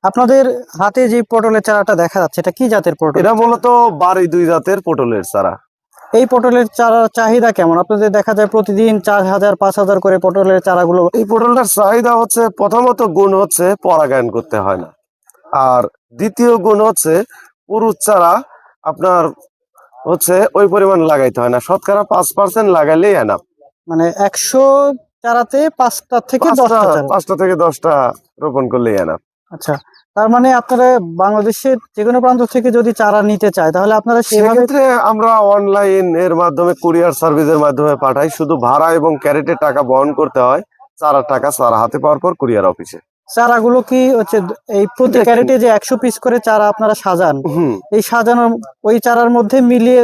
আপনাদের হাতে যে পটলের চারাটা দেখা যাচ্ছে এটা কি জাতের পটল? এটা মূলত বাড়ি 2 জাতের পটলের চারা। এই পটলের চারার চাহিদা কেমন? আপনাদের দেখা যায় প্রতিদিন 4000 5000 করে পটলের চারাগুলো। এই পটলটার চাহিদা হচ্ছে, প্রথমত গুণ হচ্ছে পরাগায়ন করতে হয় না, আর দ্বিতীয় গুণ হচ্ছে পুরুষ চারা আপনার হচ্ছে ওই পরিমাণ লাগাইতে হয় না, শতকরা 5% লাগাইলেই এনাফ। মানে 100 চারাতে 5টা থেকে 10টা চারা। 5টা থেকে 10টা রোপণ করলেই এনাফ। আচ্ছা, তার মানে আপনারা বাংলাদেশের যে কোনো প্রান্ত থেকে যদি চারা নিতে চায় তাহলে আপনারা সেভাবে। সেক্ষেত্রে আমরা অনলাইন এর মাধ্যমে কুরিয়ার সার্ভিসের মাধ্যমে পাঠাই, শুধু ভাড়া এবং ক্যারেটের টাকা বহন করতে হয়। চারার টাকা চারা হাতে পাওয়ার পর কুরিয়ার অফিসে। চারাগুলো কি হচ্ছে এই প্রতি ক্যারেটে যে 100 পিস করে চারা আপনারা সাজান, এই সাজানোর ওই চারার মধ্যে মিলিয়ে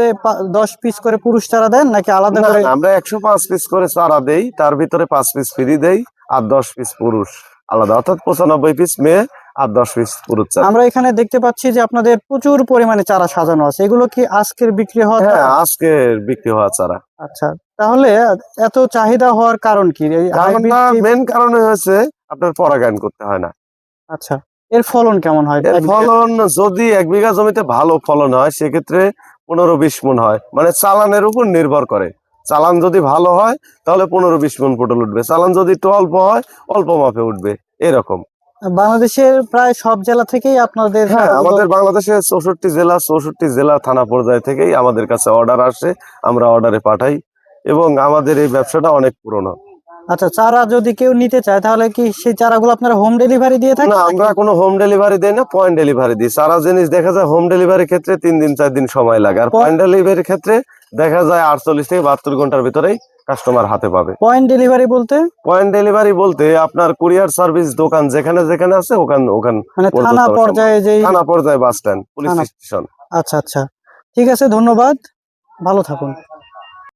10 পিস করে পুরুষ চারা দেন নাকি আলাদা না, করে? আমরা 105 পিস করে চারা দেই, তার ভিতরে 5 পিস ফ্রি দেই, আর 10 পিস পুরুষ আলাদা, অর্থাৎ 95 পিস মেয়ে আর 10 পিস পুরুষ চারা। আমরা এখানে দেখতে পাচ্ছি যে আপনাদের প্রচুর পরিমাণে চারা সাজানো আছে, এগুলো কি আজকের বিক্রি হওয়া হ্যাঁ, চারা? আজকে বিক্রি হওয়া চারা। আচ্ছা, তাহলে এত চাহিদা হওয়ার কারণ কি? এই হাইব্রিড মেন কারণ হচ্ছে আপনার পরাগায়ন করতে হয় না। আচ্ছা, এর ফলন কেমন হয়? এর ফলন যদি 1 বিঘা জমিতে ভালো ফলন হয় সেক্ষেত্রে 15-20 মণ হয়, মানে চালানের উপর নির্ভর করে। চালান যদি ভালো হয় তাহলে 15-20 মণ পটল উঠবে, চালান যদি একটু অল্প হয় অল্প মাপে উঠবে, এরকম। বাংলাদেশের প্রায় সব জেলা থেকেই আপনাদের হ্যাঁ, আমাদের বাংলাদেশের 64 জেলা থানা পর্যায় থেকেই আমাদের কাছে অর্ডার আসে, আমরা অর্ডারে পাঠাই, এবং আমাদের এই ব্যবসাটা অনেক পুরনো। আচ্ছা, চারা যদি কেউ নিতে চায় তাহলে কি সেই চারাগুলো আপনারা হোম ডেলিভারি দিয়ে থাকেন? না, আমরা কোনো হোম ডেলিভারি দেই না, পয়েন্ট ডেলিভারি দিই। সারা জিনিস দেখা যায় হোম ডেলিভারির ক্ষেত্রে 3 দিন 4 দিন সময় লাগে, আর পয়েন্ট ডেলিভারির ক্ষেত্রে দেখা যায় 48 থেকে 72 ঘন্টার ভিতরেই কাস্টমার হাতে পাবে। পয়েন্ট ডেলিভারি বলতে? পয়েন্ট ডেলিভারি বলতে আপনার কুরিয়ার সার্ভিস দোকান যেখানে যেখানে আছে ওখান মানে থানা পর্যায়ে থানা পর্যায়ে, বাস স্ট্যান্ড, পুলিশ স্টেশন। আচ্ছা আচ্ছা, ঠিক আছে, ধন্যবাদ, ভালো থাকুন।